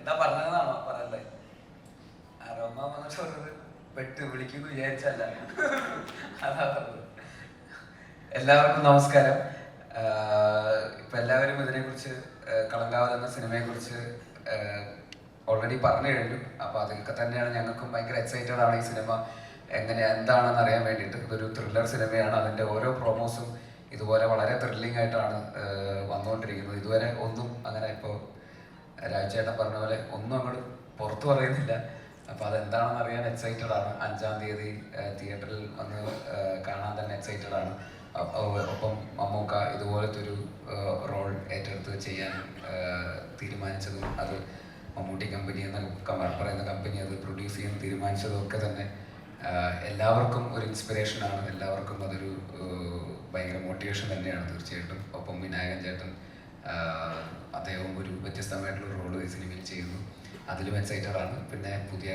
എന്താ പറഞ്ഞതാണോ പറയല്ലേ? റോമ വന്നിട്ട് പറഞ്ഞത് പെട്ട് വിളിക്കുന്നു വിചാരിച്ചല്ല. അതാ പറഞ്ഞത്. എല്ലാവർക്കും നമസ്കാരം. ഇപ്പൊ എല്ലാവരും ഇതിനെക്കുറിച്ച് കളങ്കാവൽ എന്ന സിനിമയെക്കുറിച്ച് ഓൾറെഡി പറഞ്ഞു കഴിഞ്ഞു. അപ്പൊ അതൊക്കെ തന്നെയാണ് ഞങ്ങൾക്കും ഭയങ്കര എക്സൈറ്റഡ് ആണ് ഈ സിനിമ എന്താണെന്ന് അറിയാൻ വേണ്ടിയിട്ട്. ഇതൊരു ത്രില്ലർ സിനിമയാണ്. അതിൻ്റെ ഓരോ പ്രൊമോസും ഇതുപോലെ വളരെ ത്രില്ലിംഗ് ആയിട്ടാണ് വന്നുകൊണ്ടിരിക്കുന്നത്. ഇതുവരെ ഒന്നും അങ്ങനെ ഇപ്പോൾ രാജേട്ടൻ പറഞ്ഞ പോലെ ഒന്നും അങ്ങോട്ട് പുറത്തു പറയുന്നില്ല. അപ്പോൾ അതെന്താണെന്ന് അറിയാൻ എക്സൈറ്റഡ് ആണ്. 5-ാം തീയതി തിയേറ്ററിൽ വന്ന് കാണാൻ തന്നെ എക്സൈറ്റഡ് ആണ്. ഒപ്പം മമ്മൂക്ക ഇതുപോലത്തെ ഒരു റോൾ ഏറ്റെടുത്ത് ചെയ്യാൻ തീരുമാനിച്ചതും അത് മമ്മൂട്ടി കമ്പനി എന്ന പറയുന്ന കമ്പനി അത് പ്രൊഡ്യൂസ് ചെയ്യാൻ തീരുമാനിച്ചതും ഒക്കെ തന്നെ എല്ലാവർക്കും ഒരു ഇൻസ്പിറേഷനാണ്. എല്ലാവർക്കും അതൊരു ഭയങ്കര മോട്ടിവേഷൻ തന്നെയാണ് തീർച്ചയായിട്ടും. ഒപ്പം വിനായകൻ ചേട്ടൻ അദ്ദേഹവും ഒരു വ്യത്യസ്തമായിട്ടുള്ള റോള് ഈ സിനിമയിൽ ചെയ്യുന്നു. അതിലും എക്സൈറ്റഡ് ആണ്. പിന്നെ പുതിയ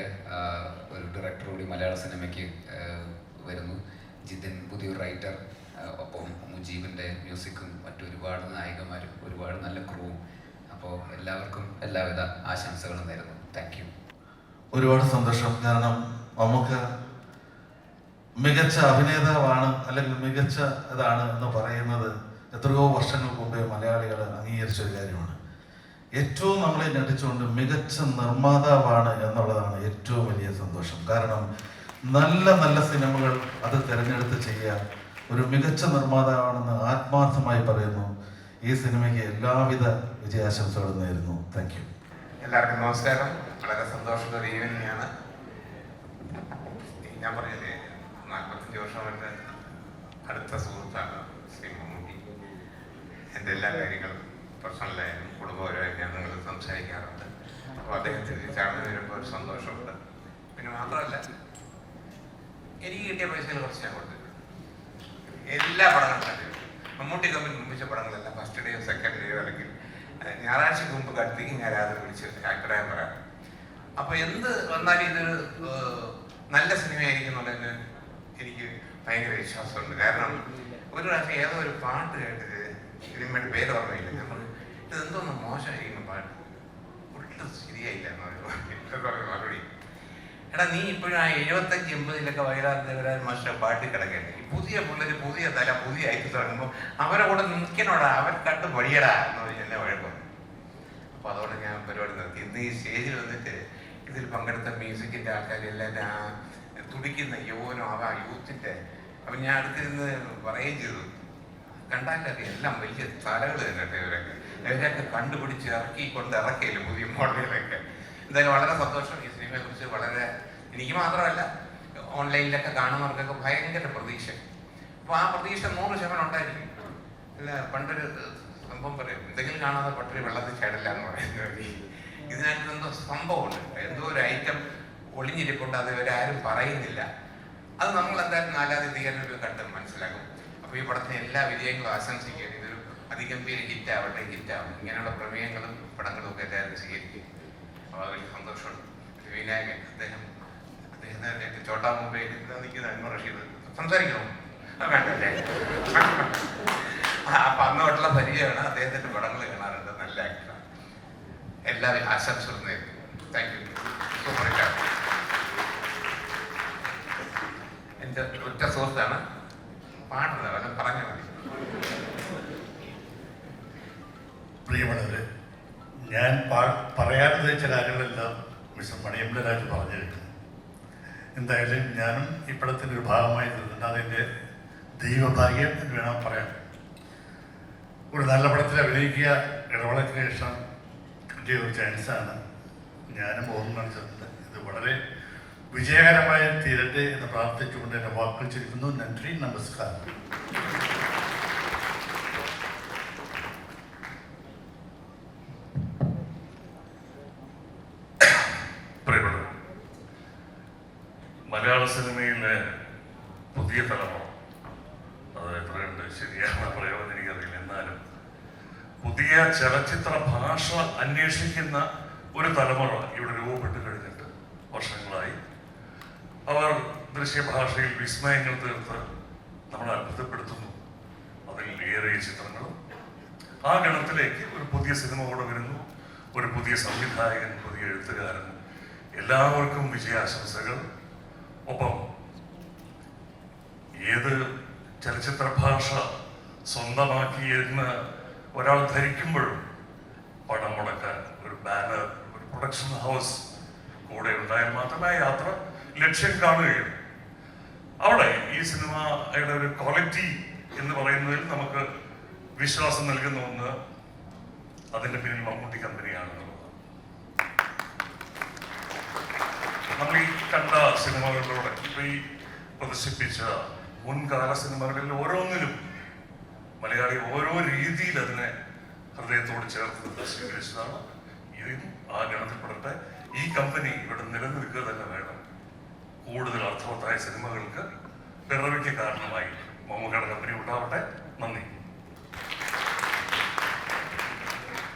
ഒരു ഡയറക്ടർ കൂടി മലയാള സിനിമയ്ക്ക് വരുന്നു, ജിതിൻ, പുതിയൊരു റൈറ്റർ. ഒപ്പം മുജീബിൻ്റെ മ്യൂസിക്കും മറ്റൊരുപാട് നായികമാരും ഒരുപാട് നല്ല ക്രൂവും. അപ്പോൾ എല്ലാവർക്കും എല്ലാവിധ ആശംസകളും നേരുന്നു. Thank you. ഒരുപാട് സന്തോഷം. കാരണം നമുക്ക് മികച്ച അഭിനേതാവാണ് അല്ലെങ്കിൽ മികച്ച ഇതാണ് എന്ന് പറയുന്നത് എത്രയോ വർഷങ്ങൾക്ക് മുമ്പേ മലയാളികൾ അംഗീകരിച്ച ഒരു കാര്യമാണ്. ഏറ്റവും നമ്മളെ ഞെട്ടിച്ചുകൊണ്ട് മികച്ച നിർമ്മാതാവാണ് എന്നുള്ളതാണ് ഏറ്റവും വലിയ സന്തോഷം. കാരണം നല്ല നല്ല സിനിമകൾ അത് തിരഞ്ഞെടുത്ത് ചെയ്യാൻ ഒരു മികച്ച നിർമ്മാതാവാണെന്ന് ആത്മാർത്ഥമായി പറയുന്നു. ഈ സിനിമയ്ക്ക് എല്ലാവിധ വിജയാശംസകളും നേരുന്നു. Thank you. എല്ലാവർക്കും നമസ്കാരം. വളരെ സന്തോഷമുള്ള ഒരു ഈവനിങ്ങാണ്. ഞാൻ പറഞ്ഞില്ലേ, 45 വർഷമായിട്ട് അടുത്ത സുഹൃത്താണ് ശ്രീ മമ്മൂട്ടി. എൻ്റെ എല്ലാ കാര്യങ്ങളും പേഴ്സണലായാലും കുടുംബപരമായും ഞങ്ങൾ സംസാരിക്കാറുണ്ട്. അപ്പോൾ അദ്ദേഹത്തിന് ചാർന്ന് വരുമ്പോൾ ഒരു സന്തോഷമുണ്ട്. പിന്നെ മാത്രമല്ല, എനിക്ക് കിട്ടിയ പൈസയിൽ കുറച്ച് ഞാൻ കൊടുത്തിട്ടുണ്ട്. എല്ലാ പടങ്ങളും കണ്ടിട്ടുണ്ട്. മമ്മൂട്ടി കമ്പനി മുമ്പിച്ച പടങ്ങളെല്ലാം ഫസ്റ്റ് ഡേയോ സെക്കൻഡ് ഡേയോ അല്ലെങ്കിൽ ഞായറാഴ്ചക്ക് മുമ്പ് കണ്ടിലേക്ക് ഞാൻ രാത്രി വിളിച്ച് അഭിപ്രായം പറയാം. അപ്പോൾ എന്ത് വന്നാലും ഇതൊരു നല്ല സിനിമയായിരിക്കും എന്നുള്ളതിന് എനിക്ക് ഭയങ്കര വിശ്വാസമുണ്ട്. കാരണം ഒരു പ്രാവശ്യം ഏതോ ഒരു പാട്ട് കേട്ടിട്ട് സിനിമയുടെ പേര് ഓർമ്മയില്ല. ഞാൻ പറഞ്ഞു, ഇതെന്തോന്ന് മോശമായിരിക്കുന്ന പാട്ട്, ഒട്ടും ശരിയായില്ല എന്ന് പറഞ്ഞു മറുപടി. എടാ, നീ ഇപ്പോഴും ആ 75-80 വൈരാഗ്യവരാൻ മാസ്റ്റർ പാട്ടി കിടക്കേണ്ടത്. ഈ പുതിയ പിള്ളേർ പുതിയ തല പുതിയ ആയിട്ട് തുടങ്ങുമ്പോൾ അവരെ കൂടെ നിൽക്കണോടാ, അവർ കണ്ട് പഠിയടാ എന്ന് പറഞ്ഞ് എന്നെ വഴക്കും. അപ്പോൾ അതുകൊണ്ട് ഞാൻ പരിപാടി നിർത്തി. ഇന്ന് ഈ സ്റ്റേജിൽ വന്നിട്ട് ഇതിൽ പങ്കെടുത്ത മ്യൂസിക്കിൻ്റെ ആൾക്കാരെല്ലാം ആ തുടിക്കുന്ന യൗവനം ആ യൂത്തിൻ്റെ. അപ്പം ഞാൻ അടുത്തിരുന്ന് പറയുകയും ചെയ്തു, കണ്ടാലൊക്കെ എല്ലാം വലിയ തലകൾ തന്നെ ഇവരൊക്കെ കണ്ടുപിടിച്ച് ഇറക്കിയില്ലേ പുതിയ മോഡലുകളൊക്കെ. എന്തായാലും വളരെ സന്തോഷം. ഈ സിനിമയെക്കുറിച്ച് വളരെ എനിക്ക് മാത്രമല്ല ഓൺലൈനിലൊക്കെ കാണുന്നവർക്കൊക്കെ ഭയങ്കര പ്രതീക്ഷ. അപ്പോൾ ആ പ്രതീക്ഷ 100% ഉണ്ടായിരിക്കും. അല്ല, പണ്ടൊരു സംഭവം പറയും, എന്തെങ്കിലും കാണാതെ പട്ടരി വെള്ളത്തിൽ ചാടില്ല എന്ന് പറയുന്നത്. ഇതിനകത്ത് എന്തോ സംഭവമുണ്ട്, എന്തോ ഒരു ഐറ്റം ഒളിഞ്ഞിരിപ്പുണ്ട്. അത് ഇവരാരും പറയുന്നില്ല. അത് നമ്മൾ എന്തായാലും 4-ാം തീയതി തിയേറ്ററിൽ കണ്ട് മനസ്സിലാക്കും. അപ്പോൾ ഈ പടത്തിന് എല്ലാ വിജയങ്ങളും ആശംസിക്കുകയാണ്. ഇതൊരു അതിഗംഭീര ഹിറ്റാവട്ടെ, ഹിറ്റാവും. ഇങ്ങനെയുള്ള പ്രമേയങ്ങളും പടങ്ങളും ഒക്കെ എല്ലാവരും സ്വീകരിക്കും. അപ്പോൾ അത് വലിയ സന്തോഷമുണ്ട്. വിനായകൻ അദ്ദേഹത്തെ ചോട്ടാ മുമ്പേ നിൽക്കുന്ന അൻവർ റഷീദ് സംസാരിക്കണം വേണ്ടല്ലേ. അപ്പം അന്ന് തൊട്ടുള്ള പരിചയമാണ്. അദ്ദേഹത്തിൻ്റെ പടങ്ങൾ കാണാറുണ്ട്. നല്ല ആക്ടറാണ്. എല്ലാവരും ആശംസകളും നേരുന്നു. Thank you. സൂപ്പർ ഹിറ്റാണ്. എൻ്റെ ഒറ്റ സുഹൃത്താണ്, പാടുന്നത് അവനെ പറഞ്ഞാൽ മതി. പ്രിയമുള്ളവര്, ഞാൻ പറയാതെ ചില കാര്യങ്ങളെല്ലാം മിസ്റ്റർ മണിയമ്പലരാജ് പറഞ്ഞു കഴിഞ്ഞു. എന്തായാലും ഞാനും ഈ പടത്തിൻ്റെ ഒരു ഭാഗമായി തീർന്നിട്ട് അതെൻ്റെ ദൈവഭാഗ്യം എന്ന് വേണം പറയാൻ. ഒരു നല്ല പടത്തിൽ അഭിനയിക്കുക ഇടവേളയ്ക്ക് ശേഷം കിട്ടിയ ഒരു ചാൻസാണ്. ഞാനും ഓർമ്മ കാണിച്ചിട്ടുണ്ട്. ഇത് വളരെ വിജയകരമായി തീരട്ടെ എന്ന് പ്രാർത്ഥിച്ചുകൊണ്ട് എൻ്റെ വാക്കുകൾ ചുരുക്കുന്നു. നന്ദി, നമസ്കാരം. മലയാള സിനിമയിലെ പുതിയ തലമുറ, അത് എത്രയുണ്ട് ശരിയാണ് പറയുമെന്ന് എനിക്കറിയില്ല, എന്നാലും പുതിയ ചലച്ചിത്ര ഭാഷ അന്വേഷിക്കുന്ന ഒരു തലമുറ ഇവിടെ രൂപപ്പെട്ട് കഴിഞ്ഞിട്ട് വർഷങ്ങളായി. അവർ ദൃശ്യഭാഷയിൽ വിസ്മയങ്ങൾ തീർത്ത് നമ്മളെ അത്ഭുതപ്പെടുത്തുന്നു. അതിൽ ഏറെ ചിത്രങ്ങളും ആ ഗണത്തിലേക്ക് ഒരു പുതിയ സിനിമ കൂടെ വരുന്നു. ഒരു പുതിയ സംവിധായകൻ, പുതിയ എഴുത്തുകാരൻ, എല്ലാവർക്കും വിജയാശംസകൾ. ഒപ്പം ഏത് ചലച്ചിത്ര ഭാഷ സ്വന്തമാക്കി എന്ന് ഒരാൾ ധരിക്കുമ്പോഴും പണം മുടക്കാൻ ഒരു ബാനർ, ഒരു പ്രൊഡക്ഷൻ ഹൗസ് കൂടെ ഉണ്ടായാൽ മാത്രമേ യാത്ര ലക്ഷ്യം കാണുകയുള്ളൂ. അവിടെ ഈ സിനിമയുടെ ഒരു ക്വാളിറ്റി എന്ന് പറയുന്നതിൽ നമുക്ക് വിശ്വാസം നൽകുന്ന ഒന്ന് അതിന്റെ പിന്നിൽ മമ്മൂട്ടി കമ്പനിയാണെന്നുള്ളത്. നമ്മൾ ഈ കണ്ട സിനിമകളിലൂടെ ഇപ്പൊ ഈ പ്രദർശിപ്പിച്ച മുൻകാല സിനിമകളിൽ ഓരോന്നിലും മലയാളി ഓരോ രീതിയിൽ അതിനെ ഹൃദയത്തോട് ചേർത്ത് സ്വീകരിച്ചതാണ്. ഇതും ആ ഗണത്തിൽപ്പെടട്ടെ. ഈ കമ്പനി ഇവിടെ നിലനിൽക്കുക തന്നെ വേണം. കൂടുതൽ അർത്ഥവത്തായ സിനിമകൾക്ക് പിറവിക്ക് കാരണമായി മമ്മൂക്കയുടെ കമ്പനി ഉണ്ടാവട്ടെ. നന്ദി.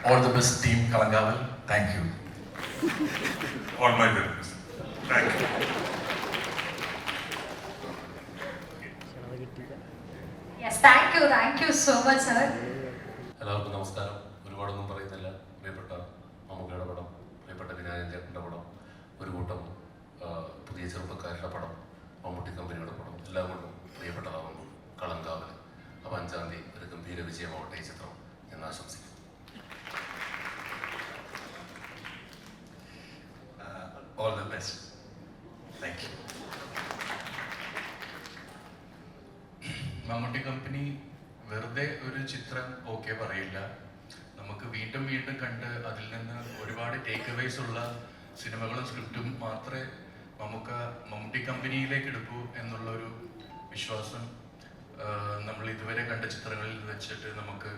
All the best, team Kalangaval. Thank you. All my very best. Thank you. Yes, thank you so much, sir. എല്ലാവർക്കും നമസ്കാരം. ഒരുപാടൊന്നും പറയുന്നില്ല. പ്രിയപ്പെട്ട മമ്മൂക്കയുടെ പടം, പ്രിയപ്പെട്ട വിനായകൻ ചേട്ടൻ്റെ പടം, ഒരു കൂട്ടം പുതിയ ചെറുപ്പക്കാരുടെ പടം, മമ്മൂട്ടി കമ്പനിയുടെ പടം, എല്ലാം കൊണ്ടും പ്രിയപ്പെട്ടതാവുന്നു കളങ്കാവൽ. അപ്പോൾ 5-ാം തീയതി ഒരു ഗംഭീര വിജയമാവട്ടെ ഈ ചിത്രം എന്ന് ആശംസിക്കുന്നു. All the best. Thank you. Mammootty company വെറുതെ ഒരു ചിത്രം ഓക്കെ പറയില്ല. നമുക്ക് വീണ്ടും വീണ്ടും കണ്ട് അതിൽ നിന്ന് ഒരുപാട് ടേക്ക് അവേസ് ഉള്ള സിനിമകളും സ്ക്രിപ്റ്റും മാത്രമേ മമ്മൂട്ടി കമ്പനിയിലേക്ക് എടുക്കൂ എന്നുള്ളൊരു വിശ്വാസം നമ്മൾ ഇതുവരെ കണ്ട ചിത്രങ്ങളിൽ വെച്ചിട്ട് നമുക്ക്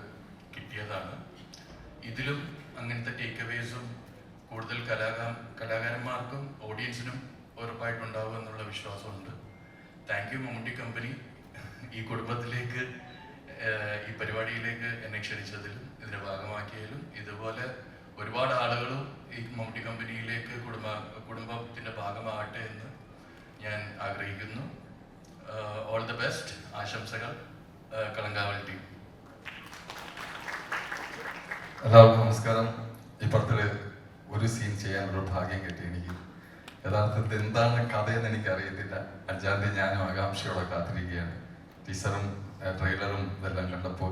കിട്ടിയതാണ്. ഇതിലും അങ്ങനത്തെ ടേക്ക് അവേസും കൂടുതൽ കലാകാരന്മാർക്കും ഓഡിയൻസിനും ഉറപ്പായിട്ടുണ്ടാവും എന്നുള്ള വിശ്വാസമുണ്ട്. താങ്ക് യു മമ്മൂട്ടി കമ്പനി, ഈ കുടുംബത്തിലേക്ക് ഈ പരിപാടിയിലേക്ക് എന്നെ ക്ഷണിച്ചതിലും ഇതിൻ്റെ ഭാഗമാക്കിയതിലും. ഇതുപോലെ ഒരുപാട് ആളുകളും ഈ മമ്മൂട്ടി കമ്പനിയിലേക്ക് കുടുംബത്തിൻ്റെ ഭാഗമാകട്ടെ എന്ന് ഞാൻ ആഗ്രഹിക്കുന്നു. All the best. ആശംസകൾ. കളങ്കാവൽ ടീം. എല്ലാവർക്കും നമസ്കാരം. ഈ പടത്തിൽ ഒരു സീൻ ചെയ്യാനൊരു ഭാഗ്യം കിട്ടി എനിക്ക്. യഥാർത്ഥത്തിൽ എന്താണ് കഥയെന്ന് എനിക്കറിയത്തില്ല. 5-ാം തീയതി ഞാനും ആകാംക്ഷയോടെ കാത്തിരിക്കുകയാണ്. ടീസറും ട്രെയിലറും ഇതെല്ലാം കണ്ടപ്പോൾ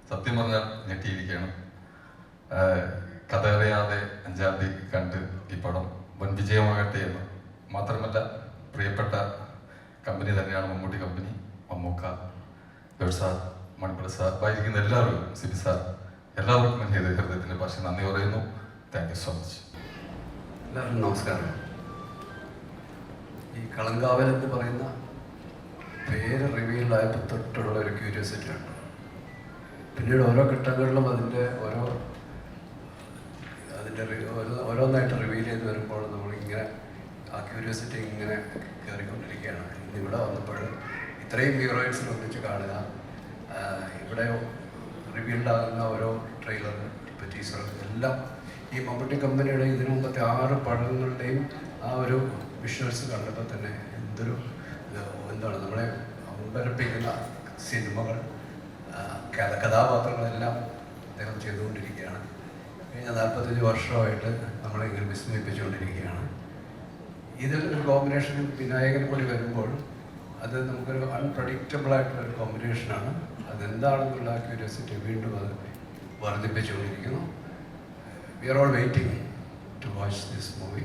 സത്യം പറഞ്ഞാൽ ഞെട്ടിയിരിക്കുകയാണ്. കഥ അറിയാതെ 5-ാം തീയതി കണ്ട് ഈ പടം വൻ വിജയമാകട്ടെ എന്ന് മാത്രമല്ല, പ്രിയപ്പെട്ട കമ്പനി തന്നെയാണ് Mammootty company. Mammukka, Gowd sir, Manipur sir, വായിക്കുന്ന എല്ലാവരും, സിബി സാർ, എല്ലാവർക്കും എൻ്റെ ഹൃദയത്തിൻ്റെ ഭാഷ നന്ദി പറയുന്നു. Thank you so much. എല്ലാവർക്കും നമസ്കാരം. ഈ കളങ്കാവൽ എന്ന് പറയുന്ന പേര് റിവീൽഡായപ്പോൾ തൊട്ടുള്ള ഒരു ക്യൂരിയോസിറ്റി ഉണ്ട്. പിന്നീട് ഓരോ ഘട്ടങ്ങളിലും അതിൻ്റെ ഓരോന്നായിട്ട് റിവീൽ ചെയ്ത് വരുമ്പോൾ നമ്മളിങ്ങനെ ആ ക്യൂരിയോസിറ്റി ഇങ്ങനെ കയറിക്കൊണ്ടിരിക്കുകയാണ്. ഇന്നിവിടെ വന്നപ്പോൾ ഇത്രയും ഹീറോയിൻസിനെ ഒന്നിച്ച് കാണുക, ഇവിടെ റിവീൽഡാകുന്ന ഓരോ ട്രെയിലർ, ടീസർ എല്ലാം ഈ മമ്മൂട്ടി കമ്പനിയുടെ ഇതിനു മുമ്പത്തെ 6 പടങ്ങളുടെയും ആ ഒരു വിഷ്വൽസ് കണ്ടപ്പോൾ തന്നെ എന്താണ് നമ്മളെ അമ്പരപ്പിക്കുന്ന സിനിമകൾ, കഥാപാത്രങ്ങളെല്ലാം അദ്ദേഹം ചെയ്തുകൊണ്ടിരിക്കുകയാണ്. കഴിഞ്ഞ 45 വർഷമായിട്ട് നമ്മളിങ്ങനെ വിസ്മയിപ്പിച്ചുകൊണ്ടിരിക്കുകയാണ്. ഇതിൽ ഒരു കോമ്പിനേഷൻ വിനായകനെ കൂടി വരുമ്പോൾ അത് നമുക്കൊരു അൺപ്രഡിക്റ്റബിളായിട്ടുള്ളൊരു കോമ്പിനേഷനാണ്. അതെന്താണെന്നുള്ള ക്യൂരിയോസിറ്റി വീണ്ടും അത് വർദ്ധിപ്പിച്ചുകൊണ്ടിരിക്കുന്നു. We are all waiting to watch this movie.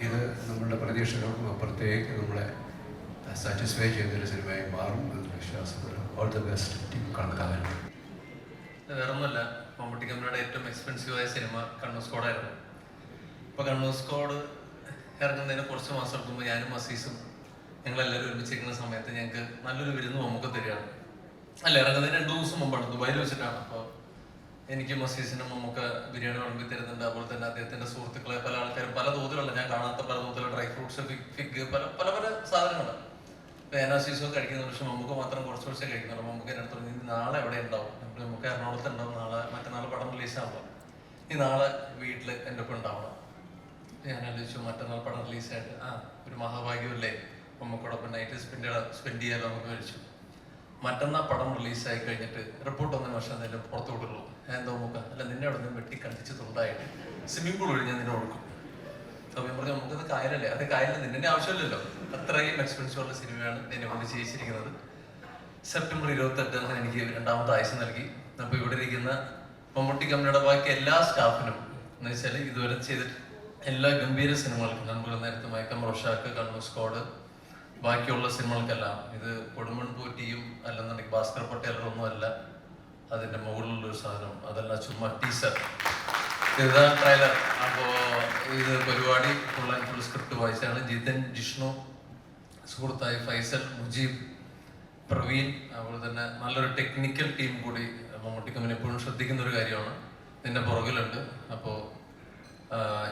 ഇത് നമ്മളുടെ പ്രതീക്ഷകൾക്കും അപ്പുറത്തേക്ക് നമ്മളെ സാറ്റിസ്ഫൈ ചെയ്യുന്നൊരു സിനിമയായി മാറും എന്ന വിശ്വാസത്തിൽ ഓൾ ദ ബെസ്റ്റ് ടീം കണക്കാവൽ. വേറൊന്നുമല്ല, മമ്മൂട്ടി കമ്പനിയുടെ ഏറ്റവും എക്സ്പെൻസീവായ സിനിമ കണ്ണൂർ സ്ക്വാഡായിരുന്നു. ഇപ്പോൾ കണ്ണൂർ സ്ക്വാഡ് ഇറങ്ങുന്നതിന് കുറച്ച് മാസം എടുക്കുമ്പോൾ ഞാനും അസീസും ഞങ്ങളെല്ലാവരും ഒരുമിച്ചിരിക്കുന്ന സമയത്ത് ഞങ്ങൾക്ക് നല്ലൊരു വിരുന്ന് മമ്മൂക്ക തരികയാണ്. അല്ല, ഇറങ്ങുന്നതിന് 2 ദിവസം മുമ്പാണ്, ദുബായിൽ വെച്ചിട്ടാണ്. അപ്പോൾ എനിക്കും അസീസിനും മമ്മൂക്ക ബിരിയാണി വിളമ്പി തരുന്നുണ്ട്. അതുപോലെ തന്നെ അദ്ദേഹത്തിൻ്റെ സുഹൃത്തുക്കളെ പല ആൾക്കാരും പല തോതിലുള്ള, ഞാൻ കാണാത്ത പല തോതിലുള്ള ഡ്രൈ ഫ്രൂട്ട്സ്, ഫിഗ്, പല സാധനങ്ങളാണ്. ഇപ്പോൾ ഞാൻ അസീസും കഴിക്കുന്ന, പക്ഷേ മമ്മൂക്ക മാത്രം കുറച്ച് കഴിക്കുന്നുള്ളൂ. മമ്മൂക്ക എൻ്റെ അടുത്ത് പറഞ്ഞു, നാളെ എവിടെ ഉണ്ടാവും? നമുക്ക് എറണാകുളത്ത് ഉണ്ടാവും, മറ്റന്നാൾ പടം റിലീസാകുമ്പോൾ ഈ നാളെ വീട്ടിൽ എൻ്റെ ഒപ്പം ഉണ്ടാവണം. ഞാൻ ആലോചിച്ചു, മറ്റന്നാൾ പടം റിലീസായിട്ട് ഒരു മഹാഭാഗ്യമല്ലേ, മമ്മൂക്കോടൊപ്പം നൈറ്റ് സ്പെൻഡ് ചെയ്യാലോ നമുക്ക് വിളിച്ചു. മറ്റന്നാൾ പടം റിലീസായി കഴിഞ്ഞിട്ട് റിപ്പോർട്ടൊന്നും വർഷം അതിൻ്റെ പുറത്തു വിടുള്ളൂ. എന്തോ മുക്ക അല്ല നിന്നെ അവിടെ നിന്ന് വെട്ടി കണ്ടിച്ചിട്ടുണ്ടായിട്ട് സ്വിമ്മിംഗ് പൂൾ വഴി ഞാൻ നിന്നെ കൊടുക്കും. അപ്പോൾ ഞാൻ പറഞ്ഞു നമുക്കത് കായലല്ലേ, അത് കായലിൽ നിന്നെ ആവശ്യമില്ലല്ലോ. അത്രയും എക്സ്പെൻസീവ് ഉള്ള സിനിമയാണ് എന്നെ കൊണ്ട് ചെയ്യിച്ചിരിക്കുന്നത്. സെപ്റ്റംബർ 28 എനിക്ക് 2ാമത്തെ ആയുസ് നൽകി. അപ്പോൾ ഇവിടെ ഇരിക്കുന്ന മമ്മൂട്ടി കമ്പനിയുടെ ബാക്കി എല്ലാ സ്റ്റാഫിനും എന്ന് വെച്ചാൽ ഇതുവരെ ചെയ്തിട്ട് എല്ലാ ഗംഭീര സിനിമകൾക്കും, നമ്മൾ നേരത്തെ മയക്കം റോഷാക്ക്, കണ്ണൂർ സ്ക്വാഡ്, ബാക്കിയുള്ള സിനിമകൾക്കെല്ലാം ഇത് കൊടുമൺ പൂറ്റിയും അല്ലെന്നുണ്ടെങ്കിൽ ഭാസ്കർ പട്ടേലൊന്നും അല്ല അതിൻ്റെ മുകളിലുള്ളൊരു സാധനം. അതല്ല ചുമ്മാ ടീസർ, ഇതാണ് ട്രെയിലർ. അപ്പോൾ ഇത് പരിപാടി ഫുൾ ആൻഡ് ഫുൾ സ്ക്രിപ്റ്റ് വായിച്ചാണ് ജിതൻ, ജിഷ്ണു, സുഹൃത്തായി ഫൈസൽ, മുജീബ്, പ്രവീൺ, അതുപോലെ തന്നെ നല്ലൊരു ടെക്നിക്കൽ ടീം കൂടി മമ്മൂട്ടി കമ്പനി എപ്പോഴും ശ്രദ്ധിക്കുന്ന ഒരു കാര്യമാണ്. ഇതിൻ്റെ പുറകിലുണ്ട്. അപ്പോൾ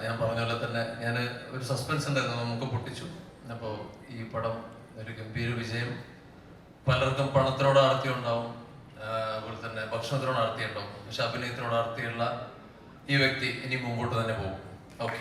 ഞാൻ പറഞ്ഞ പോലെ തന്നെ ഞാൻ ഒരു സസ്പെൻസ് ഉണ്ടായിരുന്നു, നമുക്ക് പൊട്ടിച്ചു. അപ്പോൾ ഈ പടം ഒരു ഗംഭീര വിജയം. പലർക്കും പണത്തിനോട് ആർത്തിയുണ്ടാവും, അതുപോലെ തന്നെ ഭക്ഷണത്തിനോട് ആർത്തിയുണ്ടാവും. പക്ഷെ അഭിനയത്തിനോട് ആർത്തിയുള്ള ഈ വ്യക്തി ഇനി മുമ്പോട്ട് തന്നെ പോകും. ഓക്കെ.